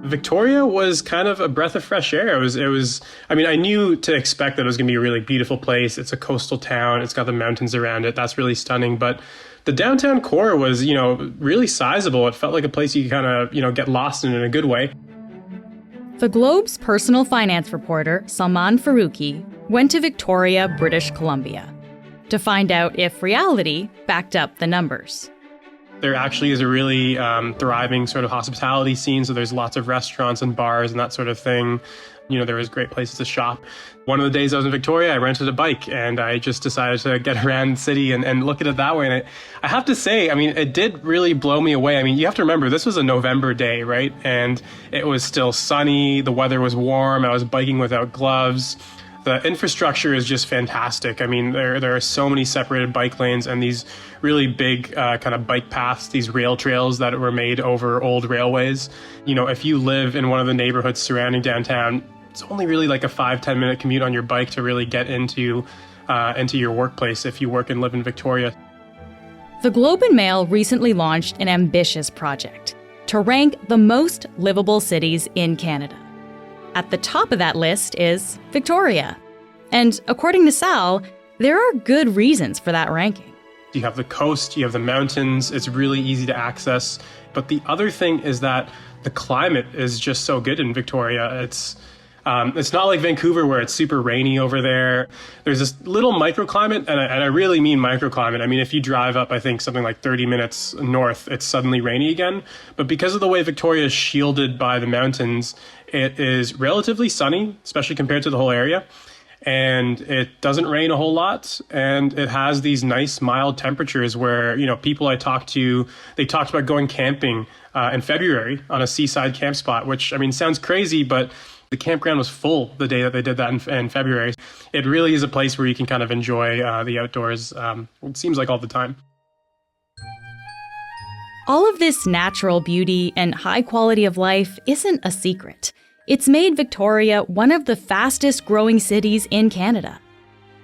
Victoria was kind of a breath of fresh air. I mean, I knew to expect that it was going to be a really beautiful place. It's a coastal town. It's got the mountains around it. That's really stunning. But the downtown core was, really sizable. It felt like a place you could kind of, get lost in a good way. The Globe's personal finance reporter, Salmaan Farooqui, went to Victoria, British Columbia, to find out if reality backed up the numbers. There actually is a really thriving sort of hospitality scene. So there's lots of restaurants and bars and that sort of thing. There was great places to shop. One of the days I was in Victoria, I rented a bike and I just decided to get around the city and look at it that way. And I have to say, I mean, it did really blow me away. I mean, you have to remember, this was a November day, right? And it was still sunny. The weather was warm. I was biking without gloves. The infrastructure is just fantastic. I mean, there are so many separated bike lanes and these really big kind of bike paths, these rail trails that were made over old railways. If you live in one of the neighborhoods surrounding downtown, it's only really like a 5-10 minute commute on your bike to really get into your workplace if you work and live in Victoria. The Globe and Mail recently launched an ambitious project to rank the most livable cities in Canada. At the top of that list is Victoria. And according to Sal, there are good reasons for that ranking. You have the coast, you have the mountains, it's really easy to access. But the other thing is that the climate is just so good in Victoria. It's not like Vancouver where it's super rainy over there. There's this little microclimate, and I really mean microclimate. I mean, if you drive up, I think something like 30 minutes north, it's suddenly rainy again. But because of the way Victoria is shielded by the mountains, it is relatively sunny, especially compared to the whole area. And it doesn't rain a whole lot. And it has these nice mild temperatures where, people I talked to, they talked about going camping in February on a seaside camp spot, which, I mean, sounds crazy, but the campground was full the day that they did that in February. It really is a place where you can kind of enjoy the outdoors, it seems like all the time. All of this natural beauty and high quality of life isn't a secret. It's made Victoria one of the fastest growing cities in Canada.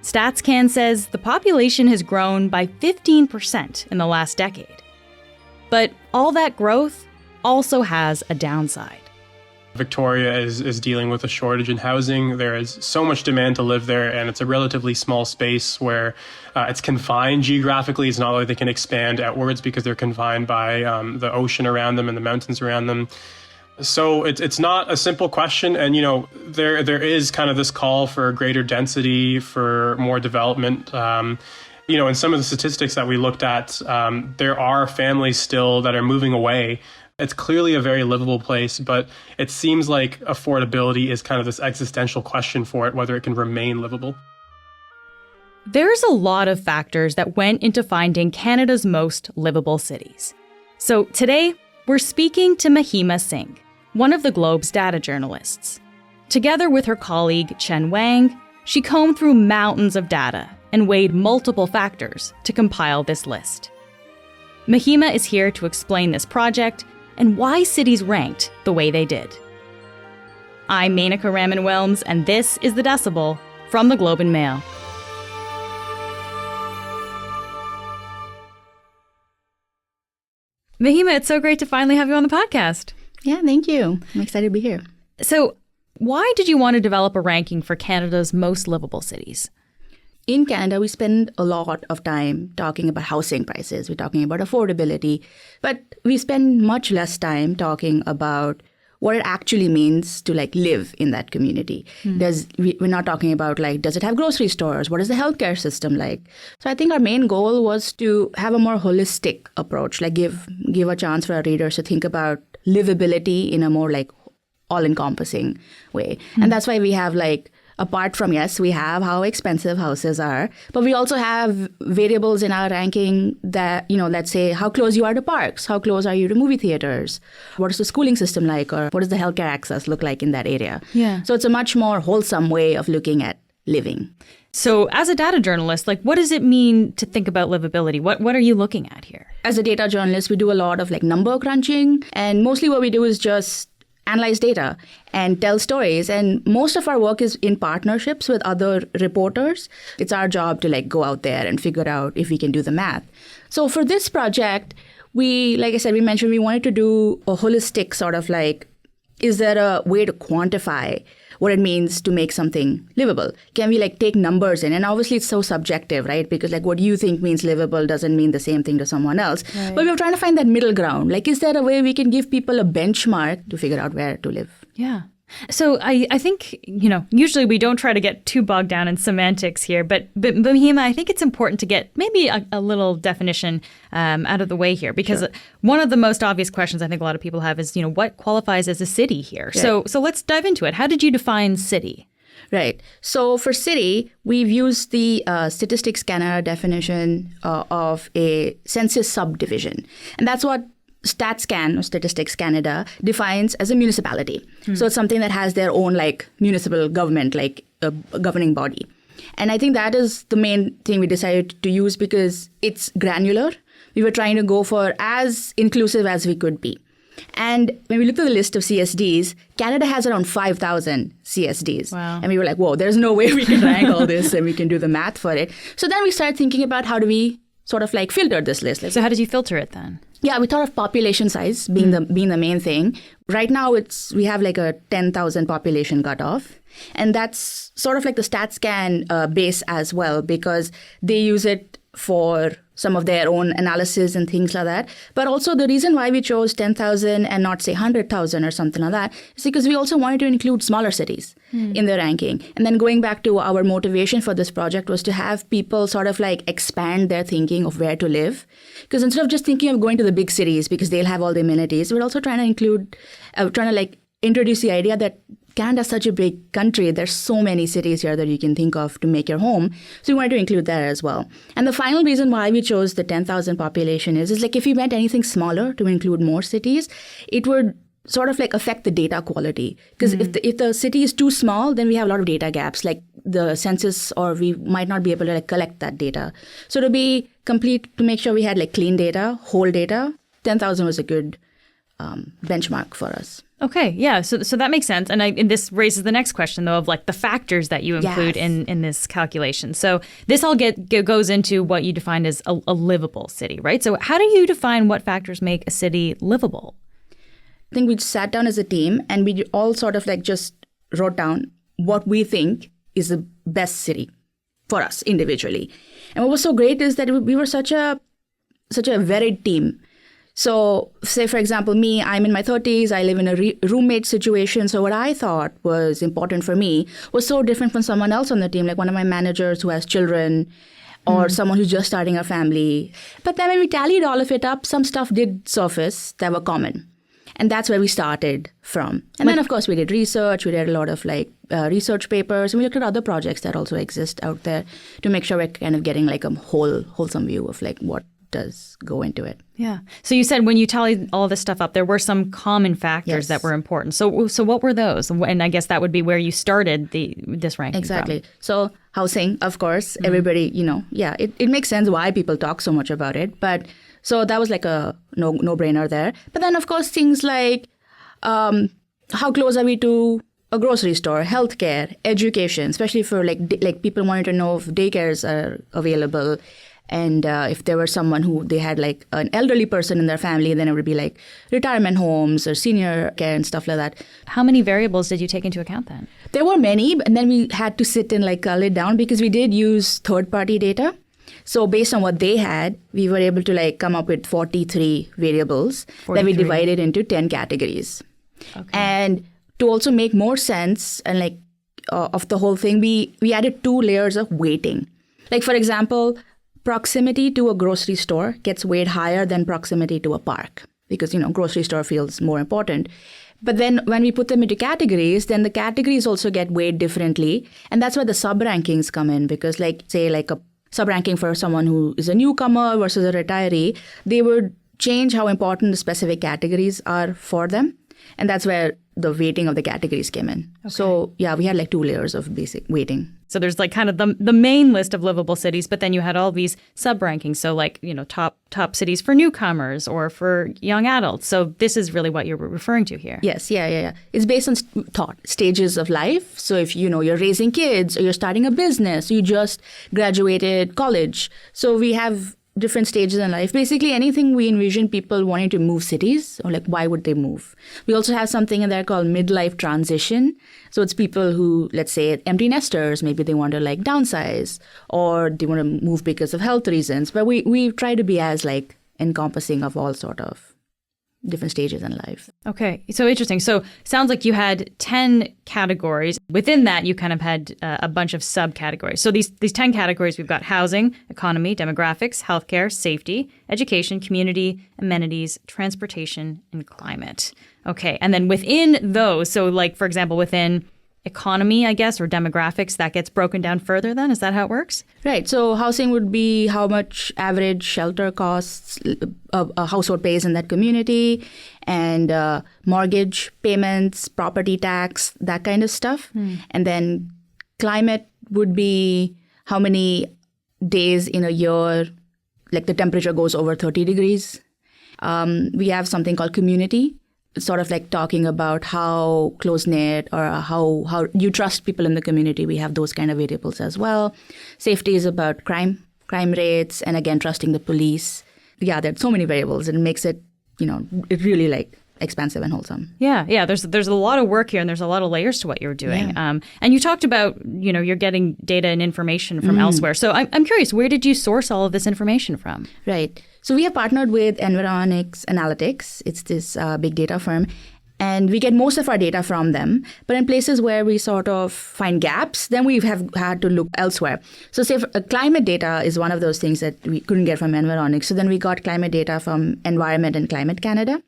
StatsCan says the population has grown by 15% in the last decade. But all that growth also has a downside. Victoria is dealing with a shortage in housing. There is so much demand to live there, and it's a relatively small space where it's confined geographically. It's not like they can expand outwards because they're confined by the ocean around them and the mountains around them. So it's not a simple question. And, there is kind of this call for greater density, for more development. In some of the statistics that we looked at, there are families still that are moving away. It's clearly a very livable place, but it seems like affordability is kind of this existential question for it, whether it can remain livable. There's a lot of factors that went into finding Canada's most livable cities. So today, we're speaking to Mahima Singh, one of the Globe's data journalists. Together with her colleague Chen Wang, she combed through mountains of data and weighed multiple factors to compile this list. Mahima is here to explain this project and why cities ranked the way they did. I'm Menaka Raman-Wilms, and this is The Decibel from the Globe and Mail. Mahima, it's so great to finally have you on the podcast. Yeah, thank you. I'm excited to be here. So, why did you want to develop a ranking for Canada's most livable cities? In Canada, we spend a lot of time talking about housing prices. We're talking about affordability, but we spend much less time talking about what it actually means to live in that community. We're not talking about does it have grocery stores? What is the healthcare system like? So I think our main goal was to have a more holistic approach, give a chance for our readers to think about livability in a more all-encompassing way. And that's why we have apart from, yes, we have how expensive houses are, but we also have variables in our ranking that, let's say how close you are to parks, how close are you to movie theaters, what is the schooling system like, or what does the healthcare access look like in that area. Yeah. So it's a much more wholesome way of looking at living. So as a data journalist, what does it mean to think about livability? What are you looking at here? As a data journalist, we do a lot of number crunching, and mostly what we do is just analyze data and tell stories. And most of our work is in partnerships with other reporters. It's our job to go out there and figure out if we can do the math. So for this project, like I said, we mentioned we wanted to do a holistic sort of like, is there a way to quantify what it means to make something livable? Can we like take numbers in? And obviously it's so subjective, right? Because like what you think means livable doesn't mean the same thing to someone else. Right. But we were trying to find that middle ground. Like, is there a way we can give people a benchmark to figure out where to live? Yeah. So I think, usually we don't try to get too bogged down in semantics here, but Mahima, I think it's important to get maybe a little definition out of the way here, because one of the most obvious questions I think a lot of people have is, what qualifies as a city here? Right. So let's dive into it. How did you define city? Right. So for city, we've used the Statistics Canada definition of a census subdivision. And that's what StatsCan, or Statistics Canada, defines as a municipality. So it's something that has their own like municipal government, like a governing body. And I think that is the main thing we decided to use because it's granular. We were trying to go for as inclusive as we could be. And when we looked at the list of CSDs, Canada has around 5,000 CSDs. Wow. And we were like, whoa, there's no way we can rank all this and we can do the math for it. So then we started thinking about how do we sort of like filter this list. So how did you filter it then? Yeah, we thought of population size being the main thing. Right now, we have like a 10,000 population cutoff. And that's sort of like the StatsCan base as well, because they use it for some of their own analysis and things like that. But also the reason why we chose 10,000 and not say 100,000 or something like that is because we also wanted to include smaller cities in the ranking. And then going back to our motivation for this project was to have people sort of like expand their thinking of where to live. Because instead of just thinking of going to the big cities because they'll have all the amenities, we're also trying to like introduce the idea that Canada's such a big country. There's so many cities here that you can think of to make your home. So we wanted to include that as well. And the final reason why we chose the 10,000 population is like if we meant anything smaller to include more cities, it would sort of like affect the data quality. Because if the city is too small, then we have a lot of data gaps, like the census, or we might not be able to like collect that data. So to be complete, to make sure we had like clean data, whole data, 10,000 was a good benchmark for us. Okay, yeah, so that makes sense. And this raises the next question, though, of like the factors that you include in this calculation. So this all goes into what you defined as a livable city, right? So how do you define what factors make a city livable? I think we sat down as a team and we all sort of like just wrote down what we think is the best city for us individually. And what was so great is that we were such a varied team. So say, for example, me, I'm in my 30s, I live in a roommate situation. So what I thought was important for me was so different from someone else on the team, like one of my managers who has children or someone who's just starting a family. But then when we tallied all of it up, some stuff did surface that were common. And that's where we started from. And then, of course, we did research. We did a lot of like research papers. And we looked at other projects that also exist out there to make sure we're kind of getting like a wholesome view of like what does go into it. Yeah. So you said when you tallied all this stuff up, there were some common factors that were important. So what were those? And I guess that would be where you started this ranking Exactly. from. So housing, of course, everybody, it makes sense why people talk so much about it. But so that was like a no-brainer there. But then, of course, things like how close are we to a grocery store, healthcare, education, especially for like people wanted to know if daycares are available. And if there were someone who they had like an elderly person in their family, then it would be like retirement homes or senior care and stuff like that. How many variables did you take into account then? There were many, and then we had to sit and like cull it down because we did use third-party data. So based on what they had, we were able to like come up with 43 variables that we divided into 10 categories. Okay. And to also make more sense and like of the whole thing, we added 2 layers of weighting. Like for example, proximity to a grocery store gets weighed higher than proximity to a park because, grocery store feels more important. But then when we put them into categories, then the categories also get weighed differently. And that's where the sub-rankings come in because like a sub-ranking for someone who is a newcomer versus a retiree, they would change how important the specific categories are for them. And that's where the weighting of the categories came in. Okay. So yeah, we had like 2 layers of basic weighting. So there's like kind of the main list of livable cities, but then you had all these sub-rankings. So like, top cities for newcomers or for young adults. So this is really what you're referring to here. Yes, yeah. It's based on stages of life. So if, you're raising kids or you're starting a business, you just graduated college. So we have different stages in life. Basically, anything we envision people wanting to move cities, or like why would they move? We also have something in there called midlife transition. So it's people who, let's say, empty nesters, maybe they want to like downsize, or they want to move because of health reasons. But we try to be as like encompassing of all sort of different stages in life. Okay, so interesting. So sounds like you had 10 categories. Within that, you kind of had a bunch of subcategories. So these 10 categories, we've got housing, economy, demographics, healthcare, safety, education, community, amenities, transportation, and climate. Okay, and then within those, so like, for example, within economy, I guess, or demographics, that gets broken down further then? Is that how it works? Right. So housing would be how much average shelter costs a household pays in that community, and mortgage payments, property tax, that kind of stuff. And then climate would be how many days in a year, like the temperature goes over 30 degrees. We have something called community, sort of like talking about how close-knit or how you trust people in the community. We have those kind of variables as well. Safety is about crime rates, and again, trusting the police. Yeah, there's so many variables. It makes it, it really like expansive and wholesome. Yeah. There's a lot of work here, and there's a lot of layers to what you're doing. Yeah. And you talked about, you're getting data and information from elsewhere. So I'm curious, where did you source all of this information from? Right. So we have partnered with Environics Analytics. It's this big data firm. And we get most of our data from them. But in places where we sort of find gaps, then we have had to look elsewhere. So say climate data is one of those things that we couldn't get from Environics. So then we got climate data from Environment and Climate Canada.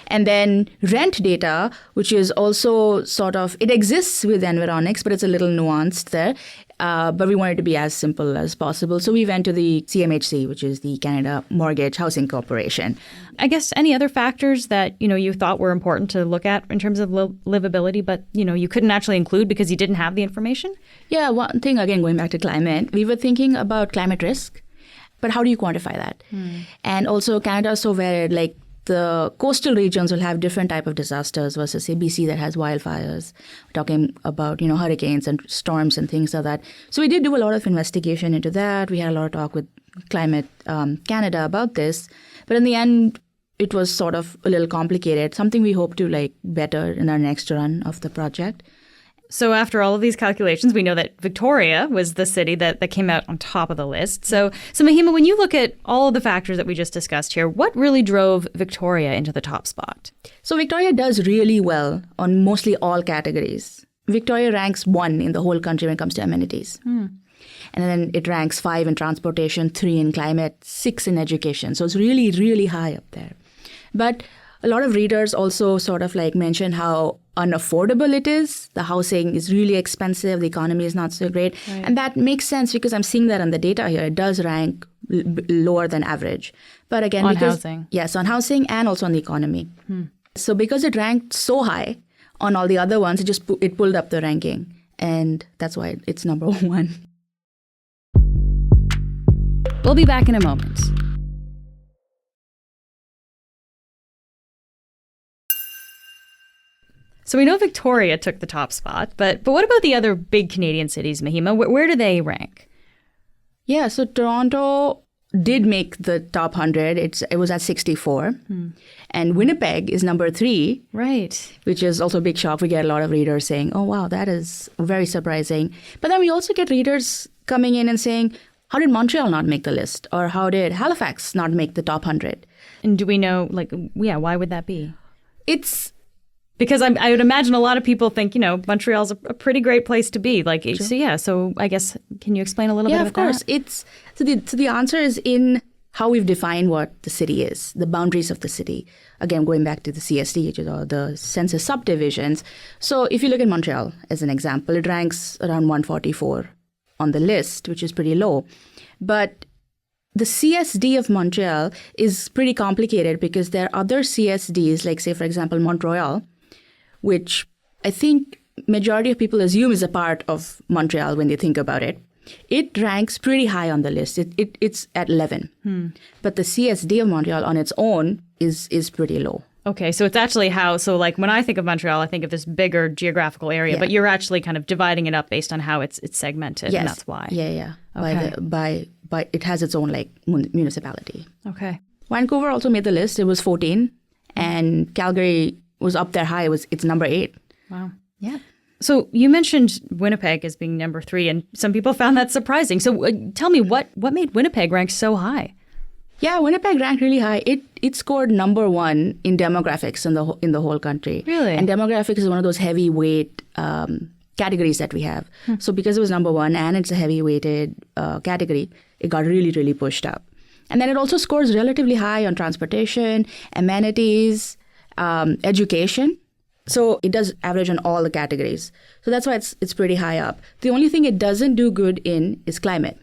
And then rent data, which is also sort of, it exists with Environics, but it's a little nuanced there. But we wanted to be as simple as possible. So we went to the CMHC, which is the Canada Mortgage Housing Corporation. I guess any other factors that, you thought were important to look at in terms of livability, but, you couldn't actually include because you didn't have the information? Yeah, one thing, again, going back to climate, we were thinking about climate risk, but how do you quantify that? And also Canada is so varied, like the coastal regions will have different type of disasters versus, say, BC that has wildfires. We're talking about, hurricanes and storms and things like that. So we did do a lot of investigation into that. We had a lot of talk with Climate Canada about this. But in the end, it was sort of a little complicated, something we hope to better in our next run of the project. So after all of these calculations, we know that Victoria was the city that came out on top of the list. So Mahima, when you look at all of the factors that we just discussed here, what really drove Victoria into the top spot? So Victoria does really well on mostly all categories. Victoria ranks 1 in the whole country when it comes to amenities. And then it ranks 5 in transportation, 3 in climate, 6 in education. So it's really, really high up there. But a lot of readers also sort of mention how unaffordable it is. The housing is really expensive. The economy is not so great. Right. And that makes sense because I'm seeing that on the data here. It does rank lower than average. But again, on housing. Yes, on housing and also on the economy. So because it ranked so high on all the other ones, it pulled up the ranking. And that's why it's number 1. We'll be back in a moment. So we know Victoria took the top spot, but what about the other big Canadian cities, Mahima? Where do they rank? Yeah, so Toronto did make the top 100. It was at 64. And Winnipeg is number 3. Right. Which is also a big shock. We get a lot of readers saying, oh, wow, that is very surprising. But then we also get readers coming in and saying, how did Montreal not make the list? Or how did Halifax not make the top 100? And do we know, why would that be? It's... Because I would imagine a lot of people think, Montreal's a pretty great place to be. Sure. So I guess, can you explain a little bit about that? Yeah, of course. So the answer is in how we've defined what the city is, the boundaries of the city. Again, going back to the CSD, which is all the census subdivisions. So if you look at Montreal as an example, it ranks around 144 on the list, which is pretty low. But the CSD of Montreal is pretty complicated because there are other CSDs, like, say, for example, Montreal, which I think majority of people assume is a part of Montreal when they think about it. It ranks pretty high on the list. It's at 11. But the CSD of Montreal on its own is pretty low. Okay, so it's actually so like when I think of Montreal, I think of this bigger geographical area, but you're actually kind of dividing it up based on how it's segmented, Yes. and that's why. Yeah. Okay. By it has its own like municipality. Okay. Vancouver also made the list. It was 14, and Calgary was up there high. It's number 8. Wow. Yeah. So you mentioned Winnipeg as being number 3, and some people found that surprising. So tell me, what made Winnipeg rank so high? Yeah, Winnipeg ranked really high. It scored number 1 in demographics in the whole country. Really? And demographics is one of those heavyweight categories that we have. So because it was number 1 and it's a heavy-weighted category, it got really, really pushed up. And then it also scores relatively high on transportation, amenities, education. So it does average on all the categories. So that's why it's pretty high up. The only thing it doesn't do good in is climate.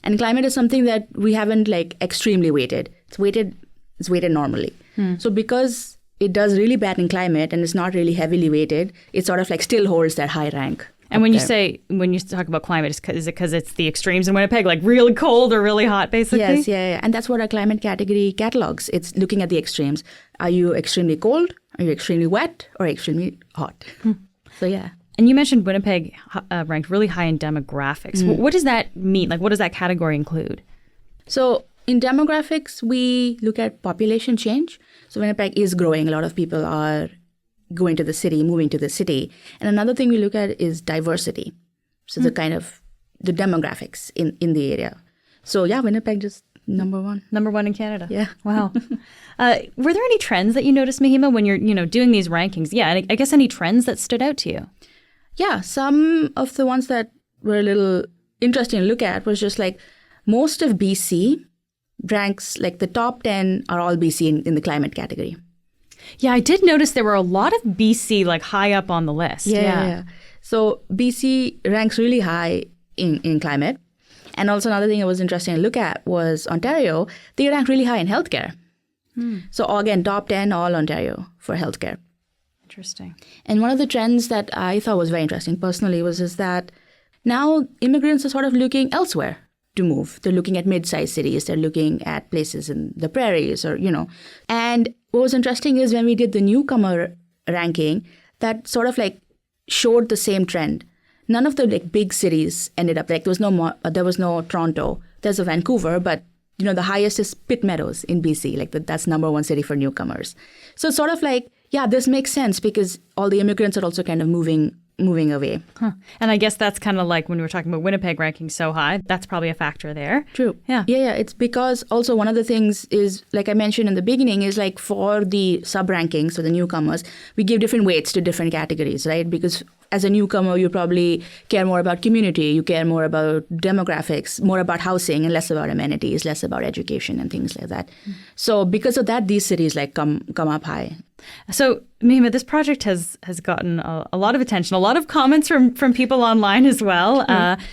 And climate is something that we haven't like extremely weighted. It's weighted normally. So because it does really bad in climate and it's not really heavily weighted, it sort of like still holds that high rank. And when you talk about climate, is it because it's the extremes in Winnipeg, like really cold or really hot, basically? Yes, yeah. And that's what our climate category catalogs. It's looking at the extremes. Are you extremely cold? Are you extremely wet? Or extremely hot? So yeah. And you mentioned Winnipeg ranked really high in demographics. What does that mean? Like, what does that category include? So in demographics, we look at population change. So Winnipeg is growing. A lot of people are going to the city, moving to the city. And another thing we look at is diversity. So the kind of the demographics in the area. So yeah, Winnipeg just number 1. Number 1 in Canada. Yeah. Wow. Were there any trends that you noticed, Mahima, when you're doing these rankings? Yeah, and I guess any trends that stood out to you? Yeah, some of the ones that were a little interesting to look at was just like most of BC ranks, like the top 10 are all BC in the climate category. Yeah, I did notice there were a lot of BC like high up on the list. Yeah. So BC ranks really high in climate. And also another thing that was interesting to look at was Ontario. They rank really high in healthcare. So again, top 10 all Ontario for healthcare. Interesting. And one of the trends that I thought was very interesting personally was that now immigrants are sort of looking elsewhere to move. They're looking at mid-sized cities. They're looking at places in the prairies or, And what was interesting is when we did the newcomer ranking, that sort of like showed the same trend. None of the like big cities ended up like there was no Toronto. There's a Vancouver, but the highest is Pitt Meadows in BC. Like that's number 1 city for newcomers. So it's sort of like, yeah, this makes sense because all the immigrants are also kind of moving away. And I guess that's kind of like when we were talking about Winnipeg ranking so high, that's probably a factor there. True. Yeah. Yeah. It's because also one of the things is, like I mentioned in the beginning, is like for the sub-rankings, so the newcomers, we give different weights to different categories, right? Because as a newcomer, you probably care more about community, you care more about demographics, more about housing and less about amenities, less about education and things like that. So because of that, these cities like come up high. So, Mahima, this project has gotten a lot of attention, a lot of comments from people online as well.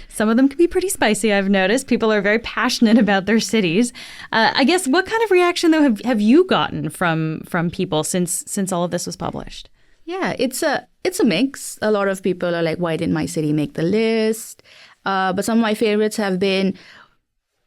Some of them can be pretty spicy, I've noticed. People are very passionate about their cities. I guess, what kind of reaction, though, have you gotten from people since all of this was published? Yeah, it's a mix. A lot of people are like, why didn't my city make the list? But some of my favorites have been,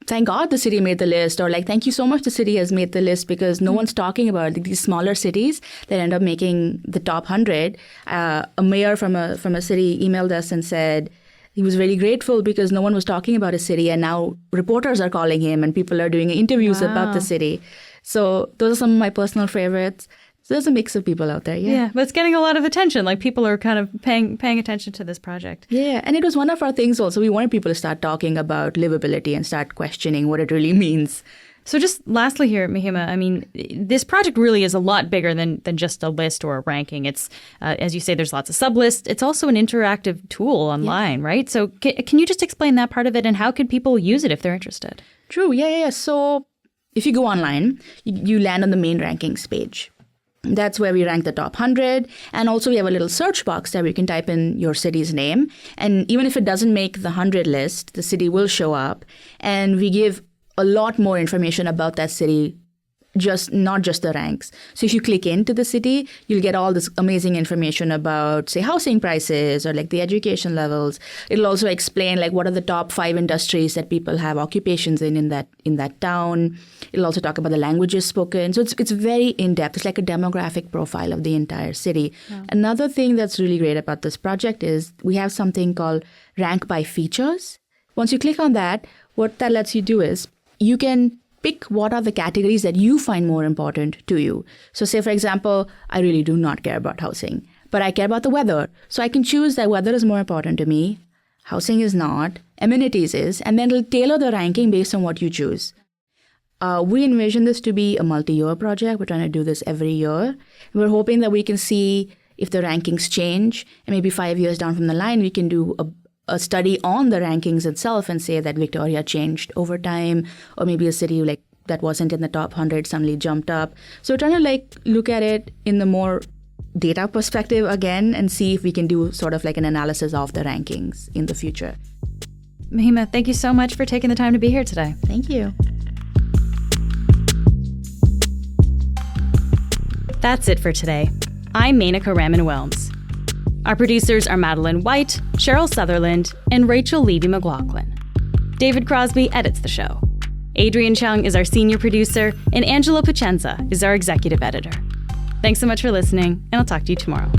thank God the city made the list, or like, thank you so much the city has made the list, because no one's talking about these smaller cities that end up making the top 100. A mayor from a city emailed us and said he was really grateful because no one was talking about his city, and now reporters are calling him and people are doing interviews about the city. So those are some of my personal favorites. So there's a mix of people out there, Yeah, but it's getting a lot of attention. Like people are kind of paying attention to this project. Yeah, and it was one of our things also. We wanted people to start talking about livability and start questioning what it really means. So just lastly here, Mahima, I mean, this project really is a lot bigger than just a list or a ranking. It's, as you say, there's lots of sub-lists. It's also an interactive tool online, right? So can you just explain that part of it, and how could people use it if they're interested? True, yeah. So if you go online, you land on the main rankings page. That's where we rank the top 100. And also we have a little search box there where you can type in your city's name. And even if it doesn't make the 100 list, the city will show up. And we give a lot more information about that city not just the ranks. So if you click into the city, you'll get all this amazing information about, say, housing prices or like the education levels. It'll also explain like what are the top 5 industries that people have occupations in that town. It'll also talk about the languages spoken. So it's very in-depth. It's like a demographic profile of the entire city. Yeah. Another thing that's really great about this project is we have something called rank by features. Once you click on that, what that lets you do is you can pick what are the categories that you find more important to you. So say, for example, I really do not care about housing, but I care about the weather. So I can choose that weather is more important to me, housing is not, amenities is, and then it'll tailor the ranking based on what you choose. We envision this to be a multi-year project. We're trying to do this every year. We're hoping that we can see if the rankings change, and maybe 5 years down from the line, we can do a study on the rankings itself and say that Victoria changed over time, or maybe a city like that wasn't in the top 100 suddenly jumped up. So we're trying to like look at it in the more data perspective again and see if we can do sort of like an analysis of the rankings in the future. Mahima, thank you so much for taking the time to be here today. Thank you. That's it for today. I'm Menaka Raman-Wilms. Our producers are Madeline White, Cheryl Sutherland, and Rachel Levy-McLaughlin. David Crosby edits the show. Adrian Chung is our senior producer, and Angela Pacenza is our executive editor. Thanks so much for listening, and I'll talk to you tomorrow.